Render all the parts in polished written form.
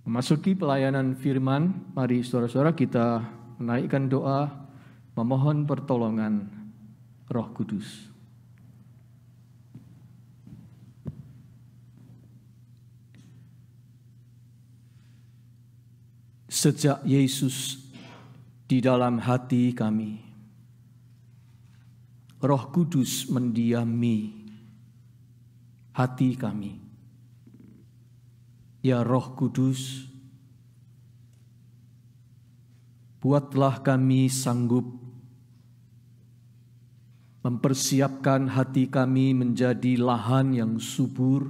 Memasuki pelayanan firman, mari saudara-saudara kita menaikkan doa, memohon pertolongan Roh Kudus. Sejak Yesus di dalam hati kami, Roh Kudus mendiami hati kami. Ya Roh Kudus, buatlah kami sanggup mempersiapkan hati kami menjadi lahan yang subur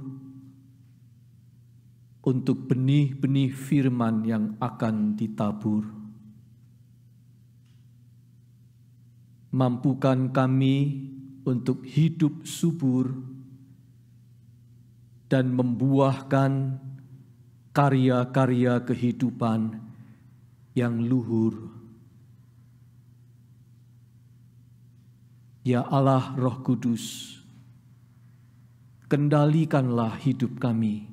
untuk benih-benih firman yang akan ditabur. Mampukan kami untuk hidup subur dan membuahkan karya-karya kehidupan yang luhur. Ya Allah Roh Kudus, kendalikanlah hidup kami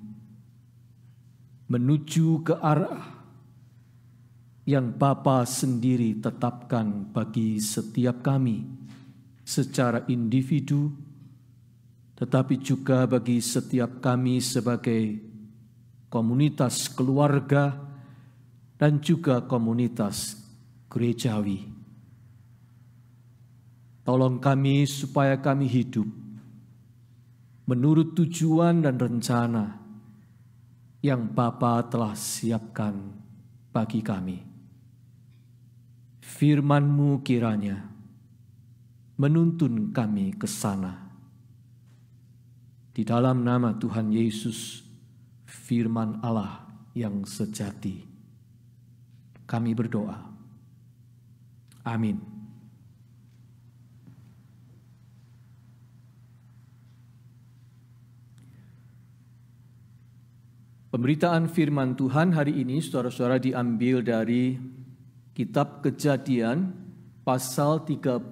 menuju ke arah yang Bapa sendiri tetapkan bagi setiap kami secara individu, tetapi juga bagi setiap kami sebagai komunitas keluarga dan juga komunitas gerejawi. Tolong kami supaya kami hidup menurut tujuan dan rencana yang Bapa telah siapkan bagi kami. Firman-Mu kiranya menuntun kami ke sana. Di dalam nama Tuhan Yesus, firman Allah yang sejati, kami berdoa. Amin. Pemberitaan firman Tuhan hari ini, saudara-saudara, diambil dari Kitab Kejadian pasal 33.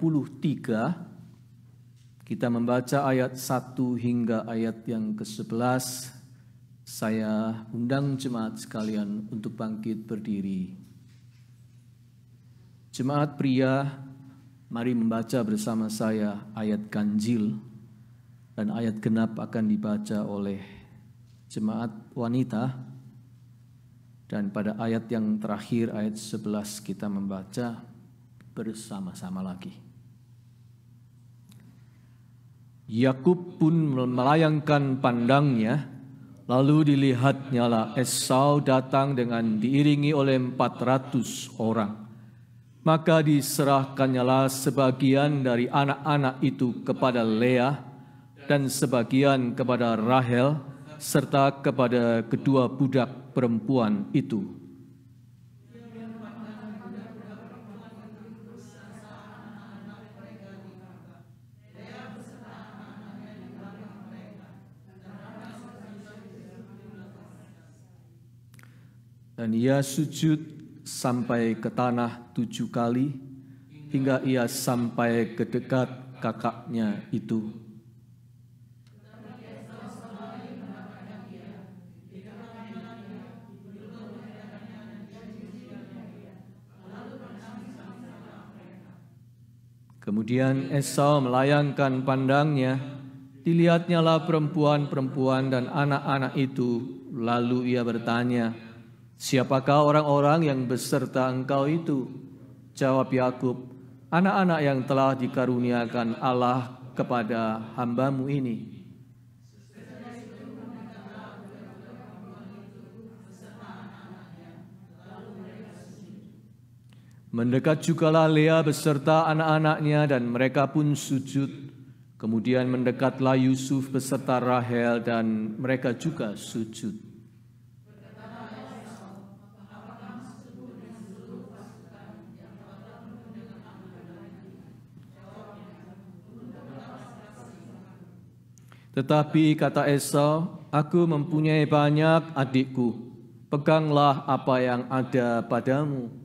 Kita membaca ayat 1 hingga ayat yang ke-11. Saya undang jemaat sekalian untuk bangkit berdiri. Jemaat pria, mari membaca bersama saya ayat ganjil, dan ayat genap akan dibaca oleh jemaat wanita. Dan pada ayat yang terakhir, ayat 11, kita membaca bersama-sama lagi. Yakub pun melayangkan pandangnya, lalu dilihatnyalah Esau datang dengan diiringi oleh 400 orang. Maka diserahkannyalah sebagian dari anak-anak itu kepada Lea dan sebagian kepada Rahel serta kepada kedua budak perempuan itu. Dan ia sujud sampai ke tanah 7 kali, hingga ia sampai ke dekat kakaknya itu. Kemudian Esau melayangkan pandangnya, dilihatnyalah perempuan-perempuan dan anak-anak itu, lalu ia bertanya, "Siapakah orang-orang yang beserta engkau itu?" Jawab Yakub, "Anak-anak yang telah dikaruniakan Allah kepada hamba-Mu ini." Mendekat jugalah Lea beserta anak-anaknya dan mereka pun sujud. Kemudian mendekatlah Yusuf beserta Rahel dan mereka juga sujud. Tetapi kata Esau, "Aku mempunyai banyak adikku, peganglah apa yang ada padamu."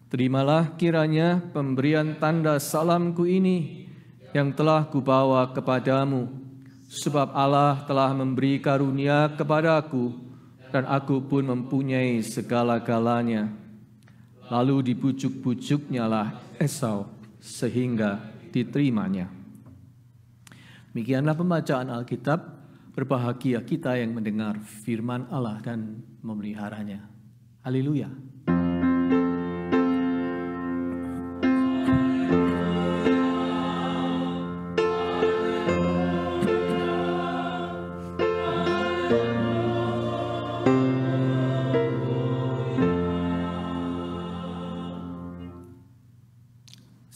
Terimalah kiranya pemberian tanda salamku ini yang telah kubawa kepadamu, sebab Allah telah memberi karunia kepadaku dan aku pun mempunyai segala-galanya. Lalu dibujuk-bujuknya lah Esau sehingga diterimanya. Demikianlah pembacaan Alkitab. Berbahagia kita yang mendengar firman Allah dan memeliharanya. Haleluya.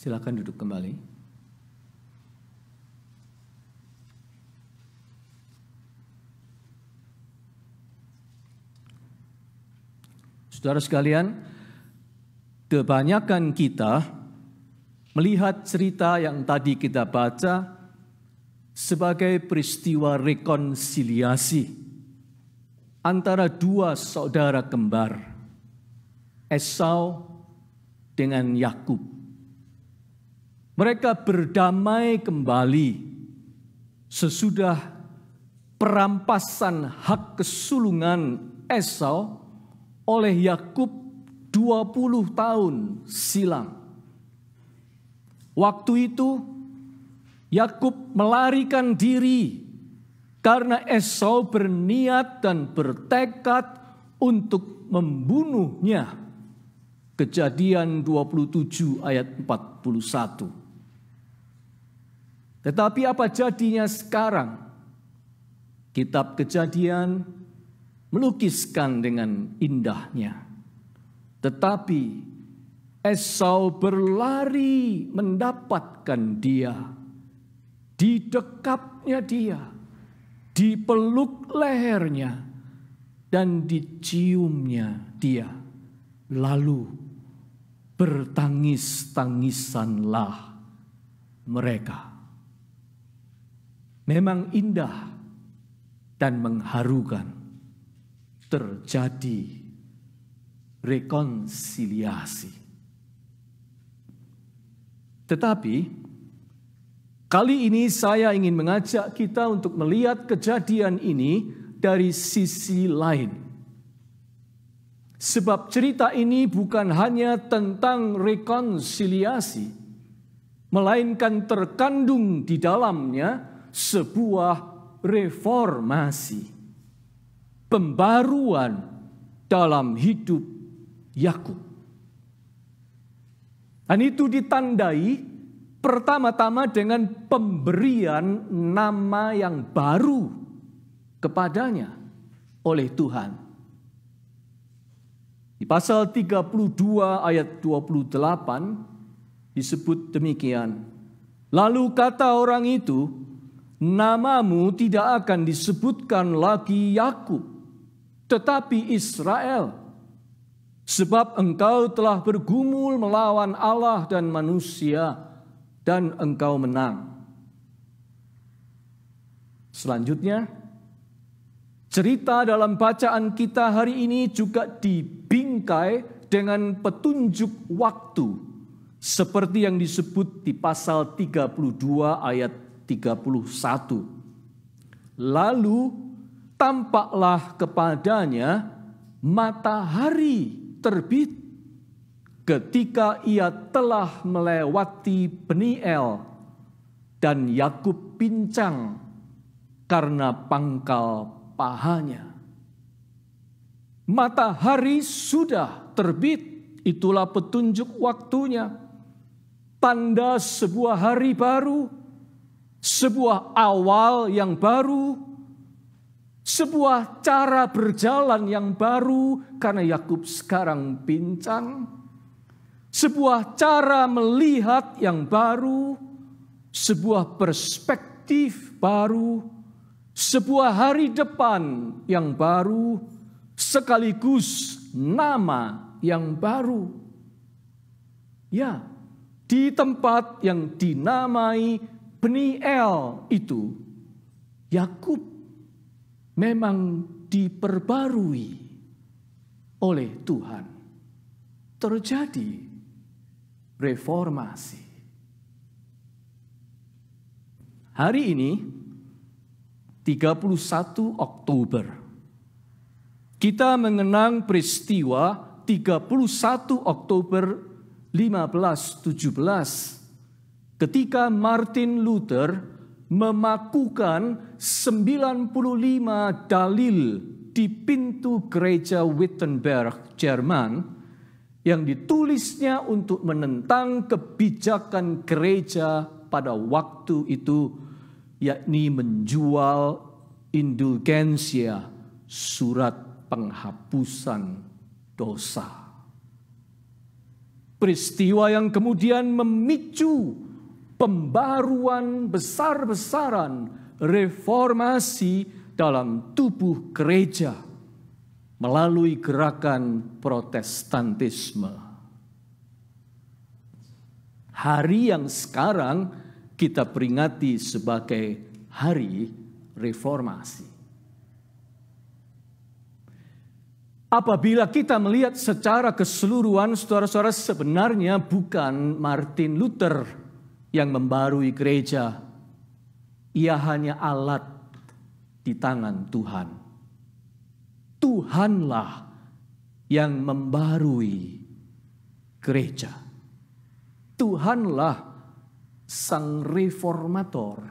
Silakan duduk kembali. Saudara sekalian, kebanyakan kita melihat cerita yang tadi kita baca sebagai peristiwa rekonsiliasi antara dua saudara kembar, Esau dengan Yakub. Mereka berdamai kembali sesudah perampasan hak kesulungan Esau oleh Yakub 20 tahun silam. Waktu itu Yakub melarikan diri karena Esau berniat dan bertekad untuk membunuhnya. Kejadian 27 ayat 41. Tetapi apa jadinya sekarang? Kitab Kejadian melukiskan dengan indahnya. Tetapi Esau berlari mendapatkan dia. Didekapnya dia. Dipeluk lehernya. Dan diciumnya dia. Lalu bertangis-tangisanlah mereka. Memang indah dan mengharukan. Terjadi rekonsiliasi. Tetapi kali ini saya ingin mengajak kita untuk melihat kejadian ini dari sisi lain. Sebab cerita ini bukan hanya tentang rekonsiliasi, melainkan terkandung di dalamnya sebuah reformasi, pembaruan dalam hidup Yakub. Dan itu ditandai pertama-tama dengan pemberian nama yang baru kepadanya oleh Tuhan. Di pasal 32 ayat 28 disebut demikian. Lalu kata orang itu, namamu tidak akan disebutkan lagi Yakub, tetapi Israel. Sebab engkau telah bergumul melawan Allah dan manusia, dan engkau menang. Selanjutnya, cerita dalam bacaan kita hari ini juga dibingkai dengan petunjuk waktu, seperti yang disebut di pasal 32 ayat 31. Lalu tampaklah kepadanya matahari terbit ketika ia telah melewati Peniel, dan Yakub pincang karena pangkal pahanya. Matahari sudah terbit, itulah petunjuk waktunya. Tanda sebuah hari baru, sebuah awal yang baru, sebuah cara berjalan yang baru karena Yakub sekarang pincang. Sebuah cara melihat yang baru, sebuah perspektif baru, sebuah hari depan yang baru, sekaligus nama yang baru. Ya, di tempat yang dinamai Peniel itu, Yakub memang diperbarui oleh Tuhan. Terjadi reformasi. Hari ini 31 Oktober kita mengenang peristiwa 31 Oktober 1517 ketika Martin Luther memakukan 95 dalil di pintu gereja Wittenberg, Jerman, yang ditulisnya untuk menentang kebijakan gereja pada waktu itu, yakni menjual indulgensia, surat penghapusan dosa. Peristiwa yang kemudian memicu pembaruan besar-besaran reformasi dalam tubuh gereja melalui gerakan Protestantisme. Hari yang sekarang kita peringati sebagai Hari Reformasi. Apabila kita melihat secara keseluruhan, saudara-saudara, sebenarnya bukan Martin Luther yang membarui gereja. Ia hanya alat di tangan Tuhan. Tuhanlah yang membarui gereja. Tuhanlah sang reformator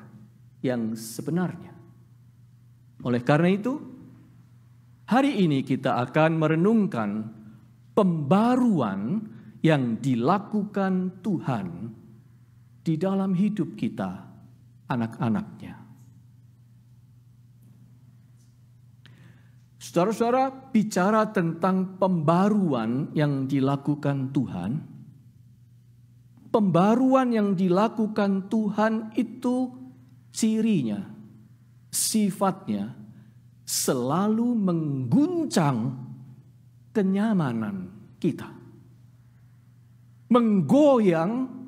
yang sebenarnya. Oleh karena itu, hari ini kita akan merenungkan pembaruan yang dilakukan Tuhan di dalam hidup kita, anak-anaknya. Saudara-saudara, bicara tentang pembaruan yang dilakukan Tuhan, pembaruan yang dilakukan Tuhan itu cirinya, sifatnya selalu mengguncang kenyamanan kita. Menggoyang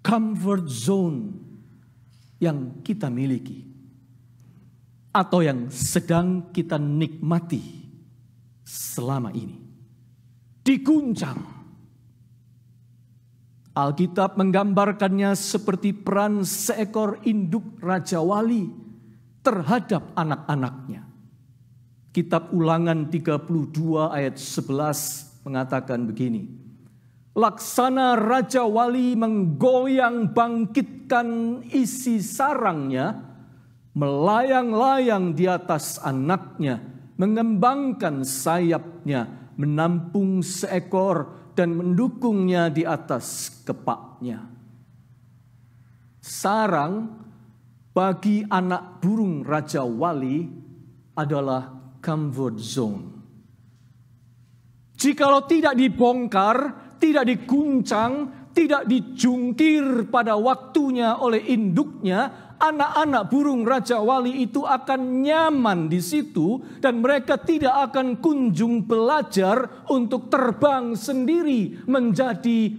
comfort zone yang kita miliki. Atau yang sedang kita nikmati selama ini. Diguncang. Alkitab menggambarkannya seperti peran seekor induk Raja Wali terhadap anak-anaknya. Kitab Ulangan 32 ayat 11 mengatakan begini. Laksana Raja Wali menggoyang bangkitkan isi sarangnya, melayang-layang di atas anaknya, mengembangkan sayapnya, menampung seekor dan mendukungnya di atas kepaknya. Sarang bagi anak burung Raja Wali adalah comfort zone. Jikalau tidak dibongkar, tidak diguncang, tidak dijungkir pada waktunya oleh induknya, anak-anak burung Raja Wali itu akan nyaman di situ dan mereka tidak akan kunjung belajar untuk terbang sendiri menjadi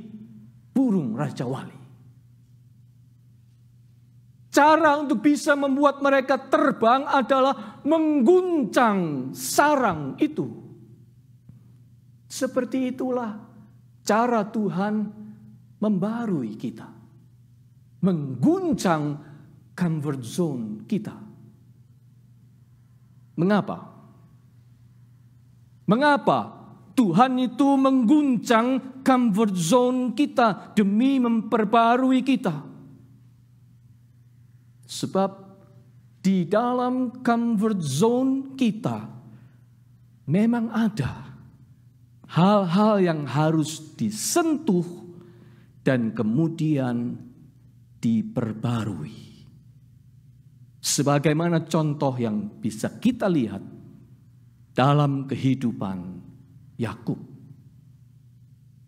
burung Raja Wali. Cara untuk bisa membuat mereka terbang adalah mengguncang sarang itu. Seperti itulah cara Tuhan membarui kita. Mengguncang comfort zone kita. Mengapa? Mengapa Tuhan itu mengguncang comfort zone kita demi memperbarui kita? Sebab di dalam comfort zone kita memang ada hal-hal yang harus disentuh dan kemudian diperbarui. Sebagaimana contoh yang bisa kita lihat dalam kehidupan Yakub.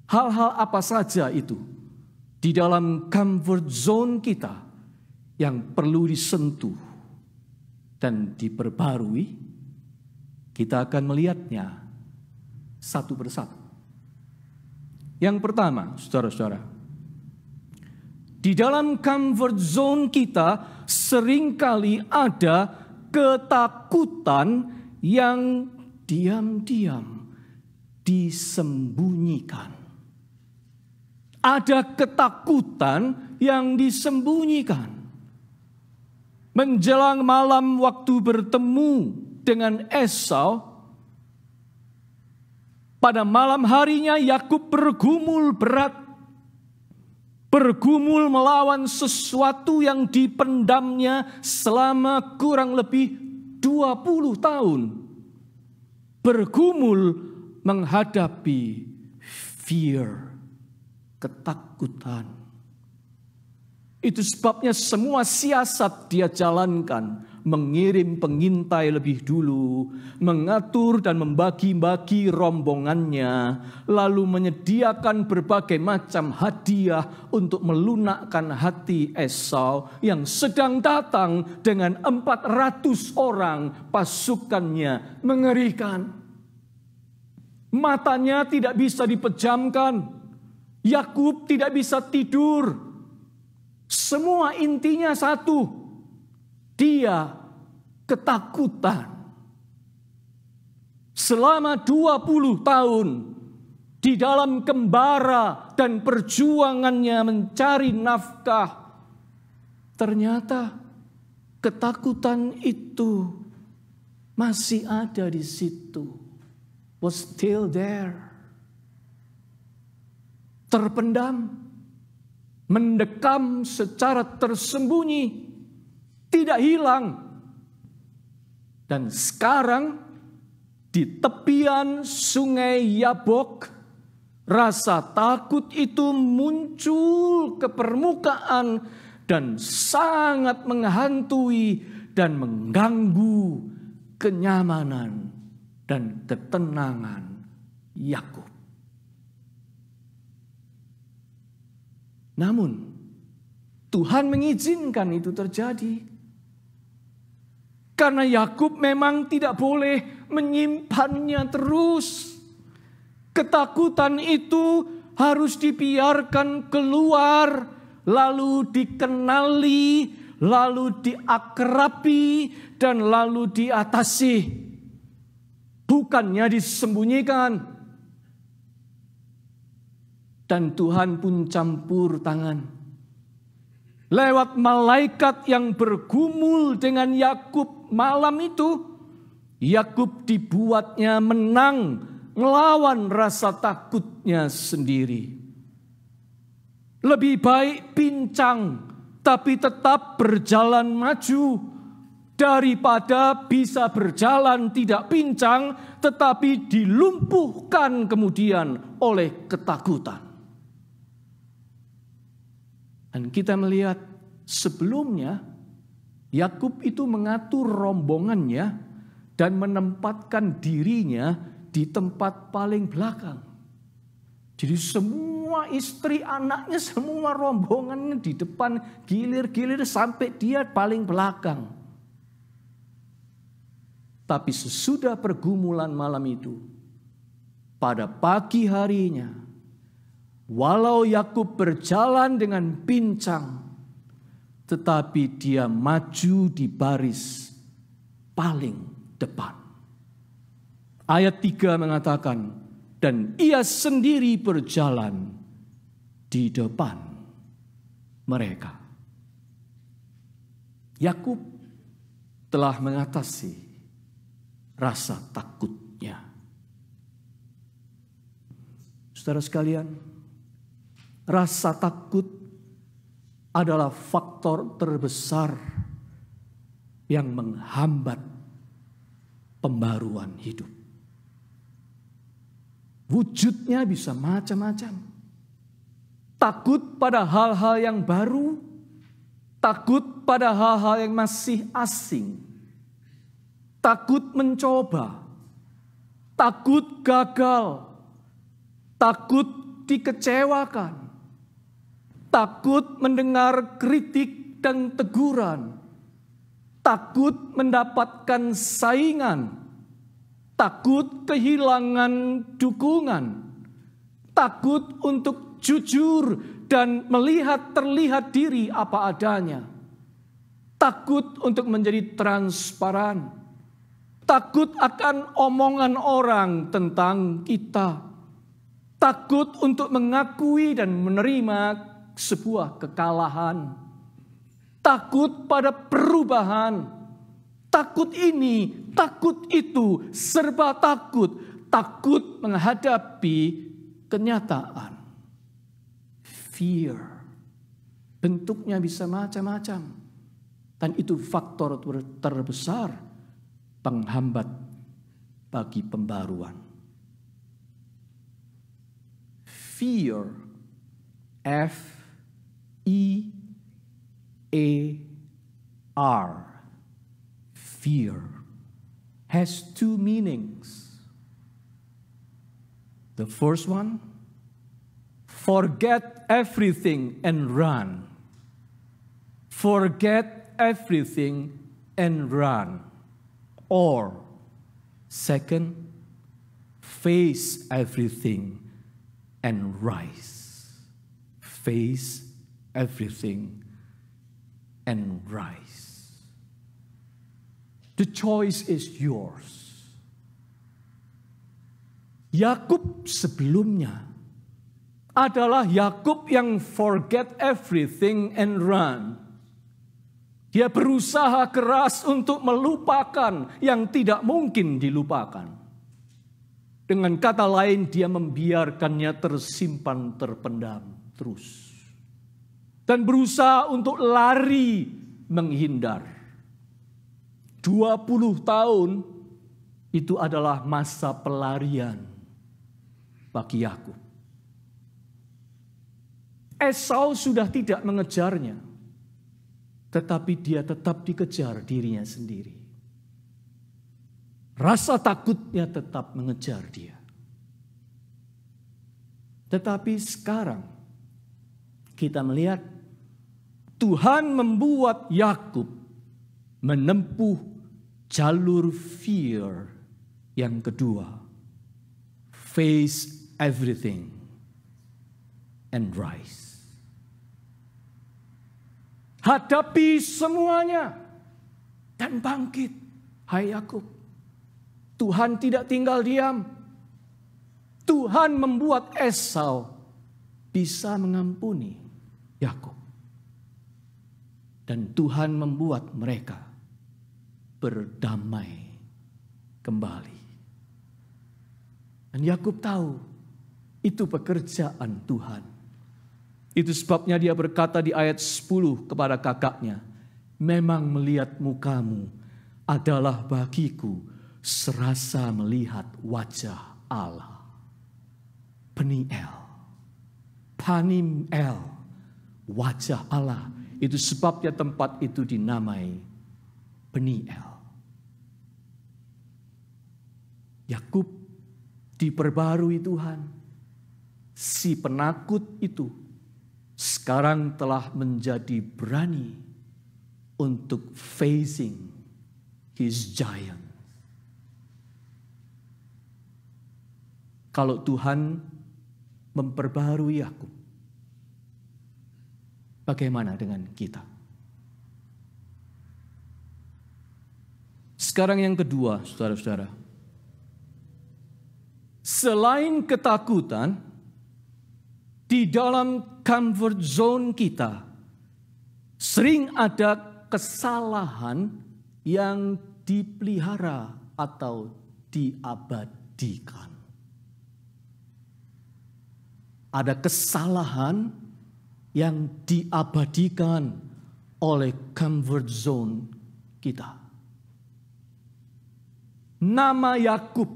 Hal-hal apa saja itu di dalam comfort zone kita yang perlu disentuh dan diperbarui, kita akan melihatnya satu persatu. Yang pertama, saudara-saudara, di dalam comfort zone kita seringkali ada ketakutan yang diam-diam disembunyikan. ada ketakutan yang disembunyikan. Menjelang malam waktu bertemu dengan Esau, pada malam harinya Yakub bergumul berat. Bergumul melawan sesuatu yang dipendamnya selama kurang lebih 20 tahun. Bergumul menghadapi fear, ketakutan. Itu sebabnya semua siasat dia jalankan. Mengirim pengintai lebih dulu, mengatur dan membagi-bagi rombongannya, lalu menyediakan berbagai macam hadiah untuk melunakkan hati Esau yang sedang datang dengan 400 orang pasukannya. Mengerikan. Matanya tidak bisa dipejamkan. Yakub tidak bisa tidur. Semua intinya satu. Dia ketakutan. Selama 20 tahun di dalam gembara dan perjuangannya mencari nafkah, ternyata ketakutan itu masih ada di situ. Was still there. Terpendam, mendekam secara tersembunyi, tidak hilang. Dan sekarang di tepian sungai Yabok, rasa takut itu muncul ke permukaan dan sangat menghantui dan mengganggu kenyamanan dan ketenangan Yakub. Namun Tuhan mengizinkan itu terjadi. Karena Yakub memang tidak boleh menyimpannya terus. Ketakutan itu harus dibiarkan keluar, lalu dikenali, lalu diakrabi, dan lalu diatasi. Bukannya disembunyikan. Dan Tuhan pun campur tangan. Lewat malaikat yang bergumul dengan Yakub malam itu, Yakub dibuatnya menang melawan rasa takutnya sendiri. Lebih baik pincang tapi tetap berjalan maju daripada bisa berjalan tidak pincang tetapi dilumpuhkan kemudian oleh ketakutan. Dan kita melihat sebelumnya Yakub itu mengatur rombongannya dan menempatkan dirinya di tempat paling belakang. Jadi semua istri anaknya, semua rombongannya di depan, gilir-gilir sampai dia paling belakang. Tapi sesudah pergumulan malam itu, pada pagi harinya, walau Yakub berjalan dengan pincang, tetapi dia maju di baris paling depan. Ayat 3 mengatakan, dan ia sendiri berjalan di depan mereka. Yakub telah mengatasi rasa takutnya. Saudara sekalian, rasa takut adalah faktor terbesar yang menghambat pembaruan hidup. Wujudnya bisa macam-macam. Takut pada hal-hal yang baru, takut pada hal-hal yang masih asing, takut mencoba, takut gagal, takut dikecewakan, takut mendengar kritik dan teguran, takut mendapatkan saingan, takut kehilangan dukungan, takut untuk jujur dan terlihat diri apa adanya, takut untuk menjadi transparan, takut akan omongan orang tentang kita, takut untuk mengakui dan menerima sebuah kekalahan. Takut pada perubahan. Takut ini, takut itu, serba takut. Takut menghadapi kenyataan. Fear. Bentuknya bisa macam-macam. Dan itu faktor terbesar penghambat bagi pembaruan. Fear, F-E-A-R, fear, has two meanings. The first one, forget everything and run. Forget everything and run. Or, second, face everything and rise. Face everything and rise. The choice is yours. Yakub sebelumnya adalah Yakub yang forget everything and run. Dia berusaha keras untuk melupakan yang tidak mungkin dilupakan. Dengan kata lain, dia membiarkannya tersimpan, terpendam terus. Dan berusaha untuk lari menghindar. 20 tahun itu adalah masa pelarian bagi Yakub. Esau sudah tidak mengejarnya, tetapi dia tetap dikejar dirinya sendiri. Rasa takutnya tetap mengejar dia. Tetapi sekarang kita melihat Tuhan membuat Yakub menempuh jalur fear yang kedua. Face everything and rise. Hadapi semuanya dan bangkit, hai Yakub. Tuhan tidak tinggal diam. Tuhan membuat Esau bisa mengampuni Yakub. Dan Tuhan membuat mereka berdamai kembali. Dan Yakub tahu itu pekerjaan Tuhan. Itu sebabnya dia berkata di ayat 10 kepada kakaknya, memang melihat mukamu adalah bagiku serasa melihat wajah Allah. Peniel, Paniel, wajah Allah. Itu sebabnya tempat itu dinamai Peniel. Yakub diperbarui Tuhan. Si penakut itu sekarang telah menjadi berani untuk facing his giant. Kalau Tuhan memperbarui Yakub, bagaimana dengan kita? Sekarang yang kedua, saudara-saudara. Selain ketakutan, di dalam comfort zone kita, sering ada kesalahan yang dipelihara atau diabadikan. Ada kesalahan yang diabadikan oleh comfort zone kita. Nama Yakub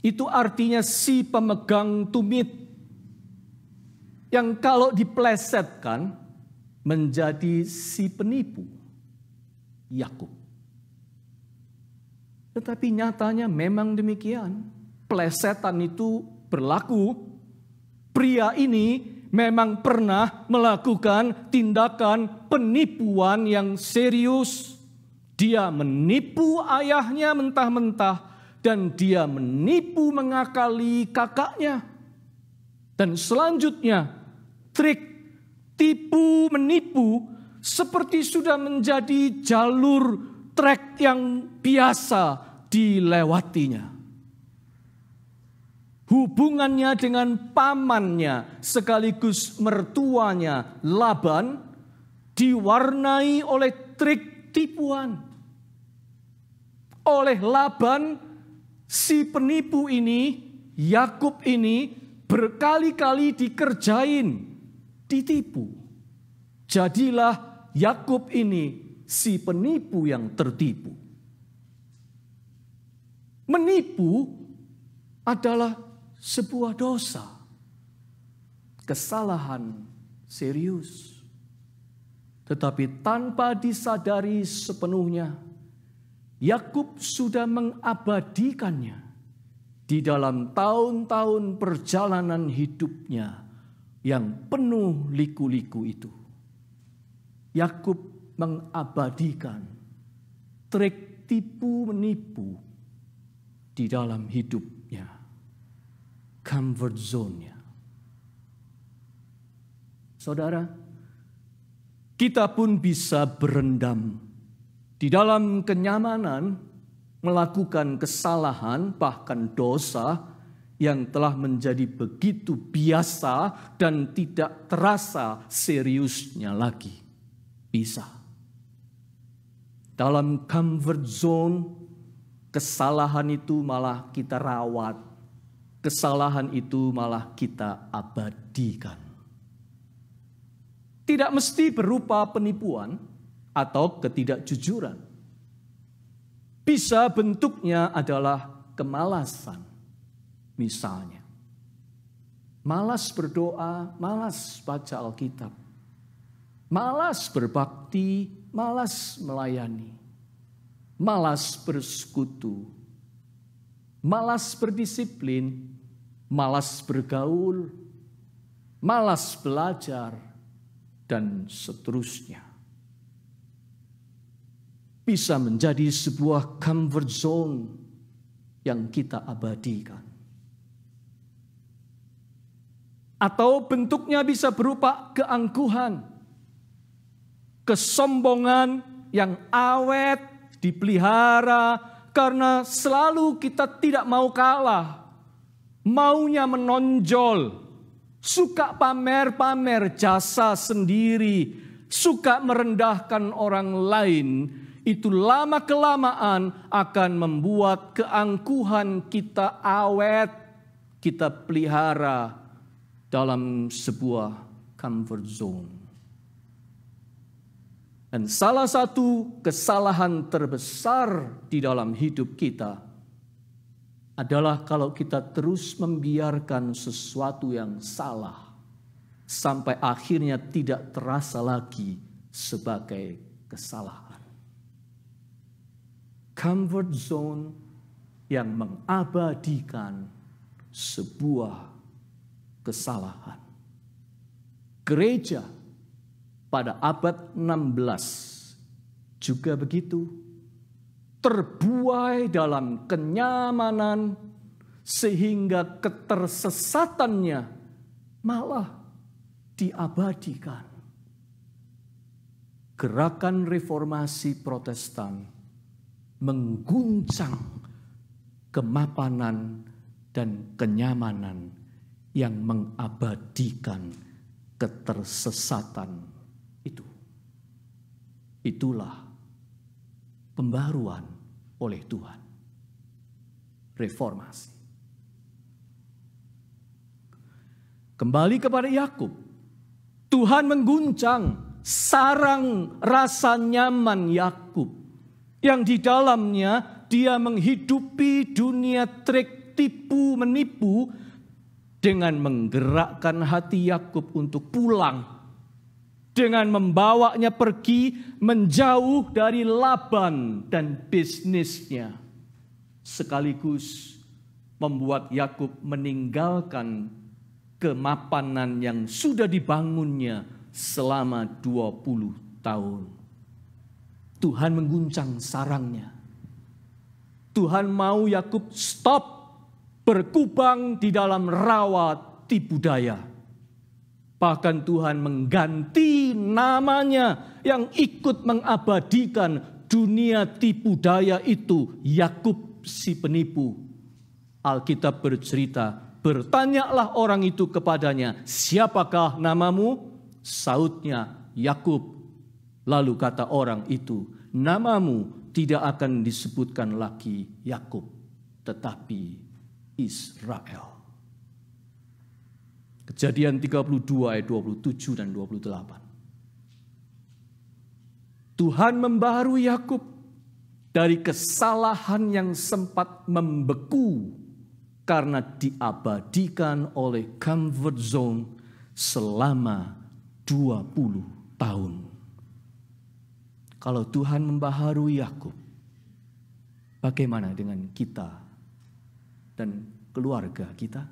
itu artinya si pemegang tumit yang kalau diplesetkan menjadi si penipu, Yakub. Tetapi nyatanya memang demikian. Plesetan itu berlaku. Pria ini memang pernah melakukan tindakan penipuan yang serius. Dia menipu ayahnya mentah-mentah dan dia menipu mengakali kakaknya. Dan selanjutnya trik tipu menipu seperti sudah menjadi jalur trek yang biasa dilewatinya. hubungannya dengan pamannya sekaligus mertuanya Laban diwarnai oleh trik tipuan. Oleh Laban, si penipu ini, Yakub ini berkali-kali dikerjain, ditipu. Jadilah Yakub ini si penipu yang tertipu. Menipu adalah sebuah dosa, kesalahan serius. Tetapi tanpa disadari sepenuhnya, Yakub sudah mengabadikannya di dalam tahun-tahun perjalanan hidupnya yang penuh liku-liku itu. Yakub mengabadikan trik tipu menipu di dalam hidupnya, comfort zone-nya. Saudara, kita pun bisa berendam di dalam kenyamanan, melakukan kesalahan bahkan dosa yang telah menjadi begitu biasa dan tidak terasa seriusnya lagi. Bisa. Dalam comfort zone, kesalahan itu malah kita rawat. Kesalahan itu malah kita abadikan. Tidak mesti berupa penipuan atau ketidakjujuran. Bisa bentuknya adalah kemalasan. Misalnya, malas berdoa, malas baca Alkitab. Malas berbakti, malas melayani. Malas bersekutu. Malas berdisiplin, malas bergaul, malas belajar, dan seterusnya. Bisa menjadi sebuah comfort zone yang kita abadikan. Atau bentuknya bisa berupa keangkuhan, kesombongan yang awet, dipelihara, karena selalu kita tidak mau kalah, maunya menonjol, suka pamer-pamer jasa sendiri, suka merendahkan orang lain. Itu lama-kelamaan akan membuat keangkuhan kita awet, kita pelihara dalam sebuah comfort zone. Dan salah satu kesalahan terbesar di dalam hidup kita adalah kalau kita terus membiarkan sesuatu yang salah sampai akhirnya tidak terasa lagi sebagai kesalahan. Comfort zone yang mengabadikan sebuah kesalahan. Gereja pada abad 16 juga begitu. Terbuai dalam kenyamanan sehingga ketersesatannya malah diabadikan. Gerakan reformasi Protestan mengguncang kemapanan dan kenyamanan yang mengabadikan ketersesatan itu. Itulah pembaruan oleh Tuhan. Reformasi. Kembali kepada Yakub. Tuhan mengguncang sarang rasa nyaman Yakub, yang di dalamnya dia menghidupi dunia trik tipu menipu dengan menggerakkan hati Yakub untuk pulang, dengan membawanya pergi menjauh dari Laban dan bisnisnya, sekaligus membuat Yakub meninggalkan kemapanan yang sudah dibangunnya selama 20 tahun. Tuhan mengguncang sarangnya. Tuhan mau Yakub stop berkubang di dalam rawa tipu daya. Bahkan Tuhan mengganti namanya yang ikut mengabadikan dunia tipu daya itu, Yakub si penipu. Alkitab bercerita Bertanyalah orang itu kepadanya, siapakah namamu? Sautnya, Yakub. Lalu kata orang itu, namamu tidak akan disebutkan lagi Yakub, tetapi Israel. Kejadian 32 ayat 27 dan 28. Tuhan membaharui Yakub dari kesalahan yang sempat membeku karena diabadikan oleh comfort zone selama 20 tahun. Kalau Tuhan membaharui Yakub, bagaimana dengan kita dan keluarga kita?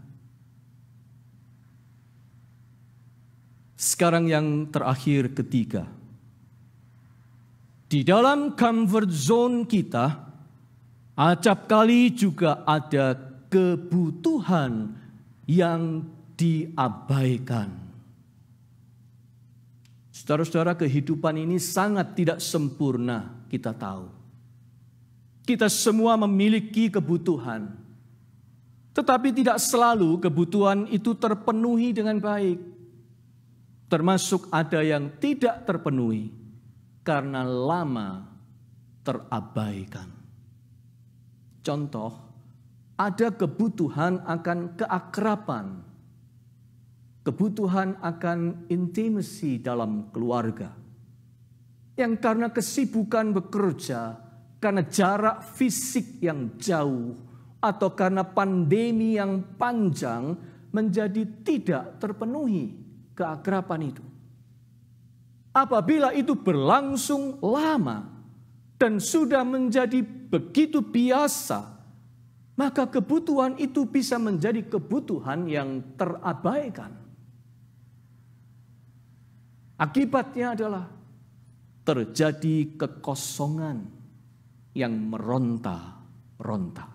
Sekarang yang terakhir, ketiga. Di dalam comfort zone kita, acap kali juga ada kebutuhan yang diabaikan. Saudara-saudara, kehidupan ini sangat tidak sempurna, kita tahu. Kita semua memiliki kebutuhan. Tetapi tidak selalu kebutuhan itu terpenuhi dengan baik. Termasuk ada yang tidak terpenuhi karena lama terabaikan. Contoh, ada kebutuhan akan keakraban, kebutuhan akan intimacy dalam keluarga, yang karena kesibukan bekerja, karena jarak fisik yang jauh, atau karena pandemi yang panjang, menjadi tidak terpenuhi keakraban itu. Apabila itu berlangsung lama dan sudah menjadi begitu biasa, maka kebutuhan itu bisa menjadi kebutuhan yang terabaikan. Akibatnya adalah terjadi kekosongan yang meronta-ronta.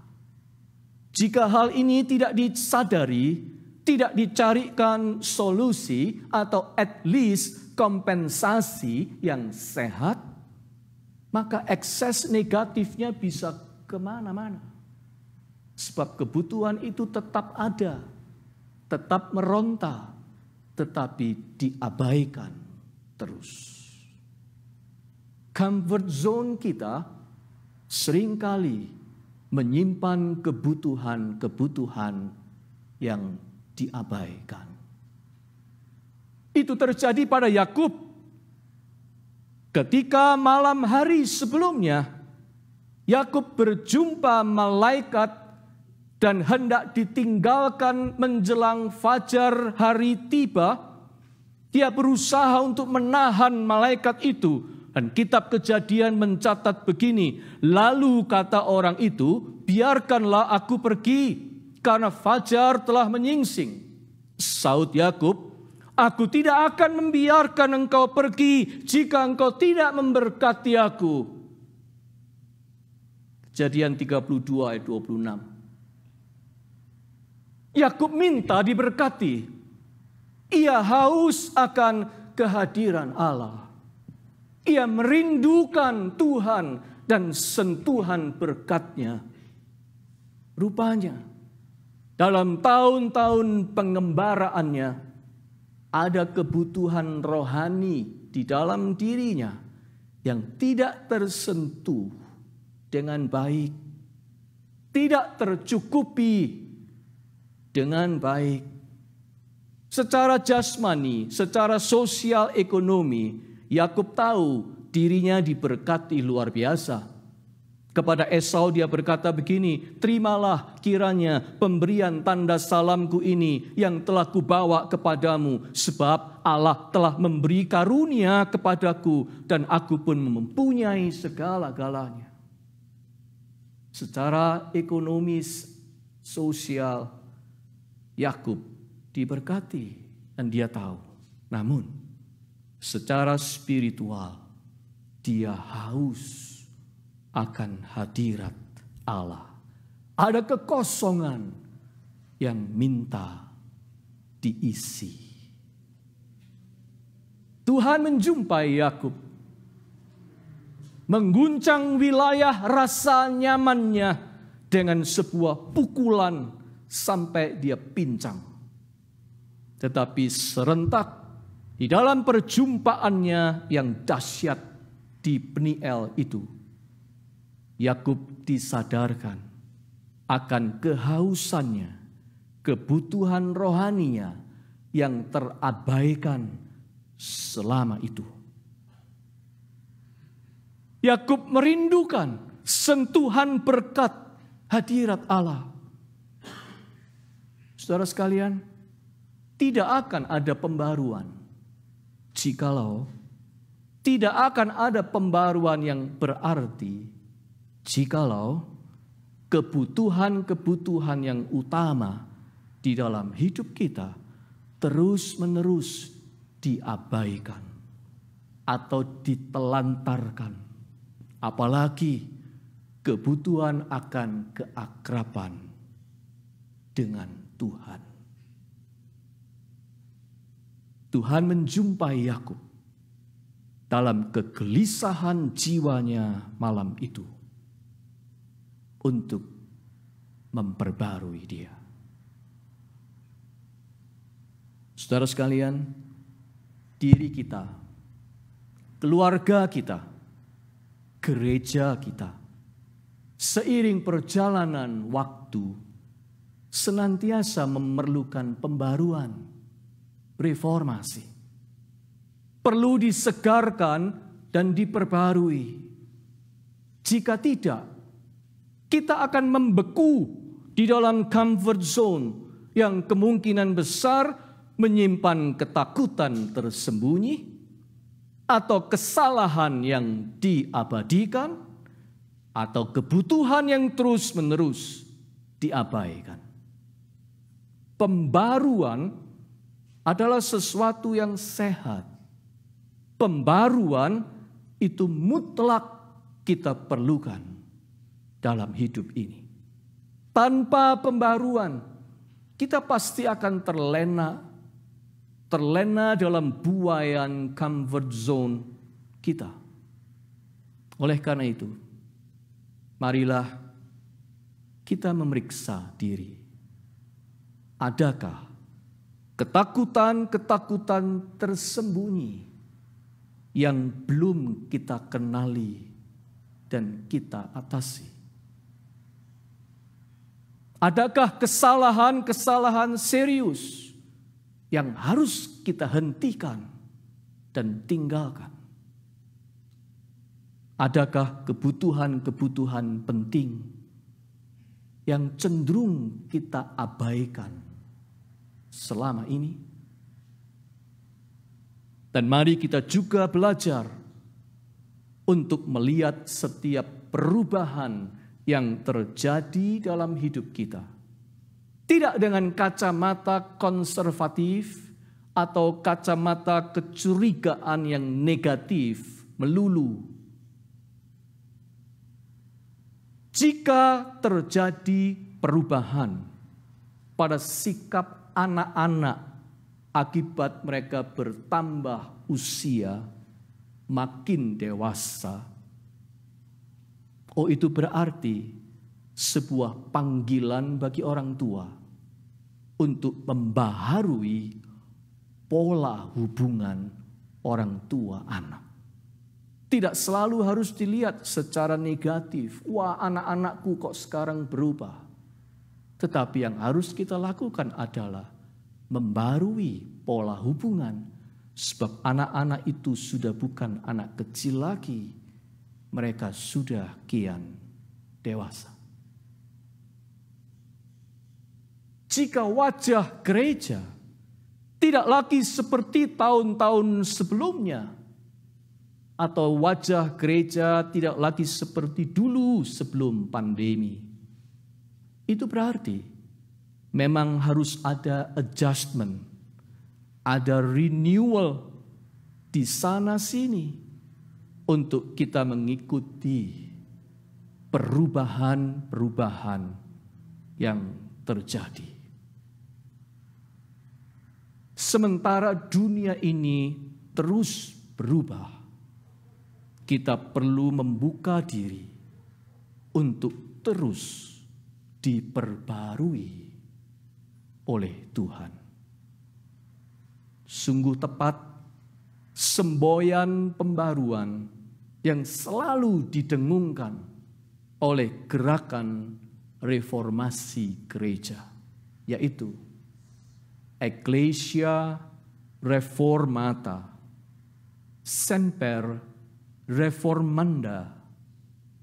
Jika hal ini tidak disadari, tidak dicarikan solusi atau at least kompensasi yang sehat, maka ekses negatifnya bisa kemana-mana. Sebab kebutuhan itu tetap ada, tetap meronta, tetapi diabaikan terus. Comfort zone kita seringkali menyimpan kebutuhan-kebutuhan yang diabaikan. Itu terjadi pada Yakub. Ketika malam hari sebelumnya, Yakub berjumpa malaikat dan hendak ditinggalkan menjelang fajar hari tiba. Dia berusaha untuk menahan malaikat itu. Dan kitab Kejadian mencatat begini, lalu kata orang itu, biarkanlah aku pergi, karena fajar telah menyingsing. Saut Yakub, aku tidak akan membiarkan engkau pergi jika engkau tidak memberkati aku. Kejadian 32 ayat 26. Yakub minta diberkati. Ia haus akan kehadiran Allah. Ia merindukan Tuhan dan sentuhan berkat-Nya. Rupanya dalam tahun-tahun pengembaraannya ada kebutuhan rohani di dalam dirinya yang tidak tersentuh dengan baik, tidak tercukupi dengan baik. Secara jasmani, secara sosial ekonomi, Yakub tahu dirinya diberkati luar biasa. Kepada Esau dia berkata begini, terimalah kiranya pemberian tanda salamku ini yang telah kubawa kepadamu, sebab Allah telah memberi karunia kepadaku dan aku pun mempunyai segala-galanya. Secara ekonomis, sosial, Yakub diberkati dan dia tahu. Namun secara spiritual dia haus akan hadirat Allah. Ada kekosongan yang minta diisi. Tuhan menjumpai Yakub, mengguncang wilayah rasa nyamannya dengan sebuah pukulan sampai dia pincang. Tetapi serentak di dalam perjumpaannya yang dahsyat di Peniel itu, Yakub disadarkan akan kehausannya, kebutuhan rohaninya yang terabaikan selama itu. Yakub merindukan sentuhan berkat hadirat Allah. Saudara sekalian, tidak akan ada pembaruan jikalau tidak akan ada pembaruan yang berarti jikalau kebutuhan-kebutuhan yang utama di dalam hidup kita terus-menerus diabaikan atau ditelantarkan, apalagi kebutuhan akan keakraban dengan Tuhan. Tuhan menjumpai Yakub dalam kegelisahan jiwanya malam itu untuk memperbarui dia. Saudara sekalian, diri kita, keluarga kita, gereja kita, seiring perjalanan waktu senantiasa memerlukan pembaruan, reformasi. Perlu disegarkan dan diperbarui. Jika tidak, kita akan membeku di dalam comfort zone yang kemungkinan besar menyimpan ketakutan tersembunyi atau kesalahan yang diabadikan atau kebutuhan yang terus-menerus diabaikan. Pembaruan adalah sesuatu yang sehat. Pembaruan itu mutlak kita perlukan dalam hidup ini. Tanpa pembaruan, kita pasti akan terlena dalam buaian comfort zone kita. Oleh karena itu, marilah kita memeriksa diri. Adakah ketakutan-ketakutan tersembunyi yang belum kita kenali dan kita atasi? Adakah kesalahan-kesalahan serius yang harus kita hentikan dan tinggalkan? Adakah kebutuhan-kebutuhan penting yang cenderung kita abaikan selama ini? Dan mari kita juga belajar untuk melihat setiap perubahan yang terjadi dalam hidup kita. Tidak dengan kacamata konservatif atau kacamata kecurigaan yang negatif melulu. Jika terjadi perubahan pada sikap anak-anak akibat mereka bertambah usia, makin dewasa, itu berarti sebuah panggilan bagi orang tua untuk membaharui pola hubungan orang tua anak. Tidak selalu harus dilihat secara negatif. Wah, anak-anakku kok sekarang berubah. Tetapi yang harus kita lakukan adalah membarui pola hubungan. Sebab anak-anak itu sudah bukan anak kecil lagi. Mereka sudah kian dewasa. Jika wajah gereja tidak lagi seperti tahun-tahun sebelumnya, atau wajah gereja tidak lagi seperti dulu sebelum pandemi, itu berarti memang harus ada adjustment, ada renewal di sana sini untuk kita mengikuti perubahan-perubahan yang terjadi. Sementara dunia ini terus berubah, kita perlu membuka diri untuk terus diperbarui oleh Tuhan. Sungguh tepat semboyan pembaruan yang selalu didengungkan oleh gerakan reformasi gereja, yaitu Ecclesia Reformata Semper Reformanda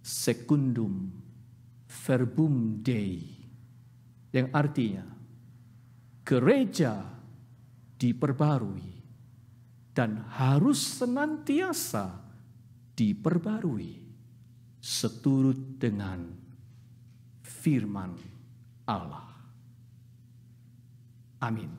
Secundum Verbum Dei, yang artinya gereja diperbarui dan harus senantiasa diperbarui seturut dengan firman Allah. Amin.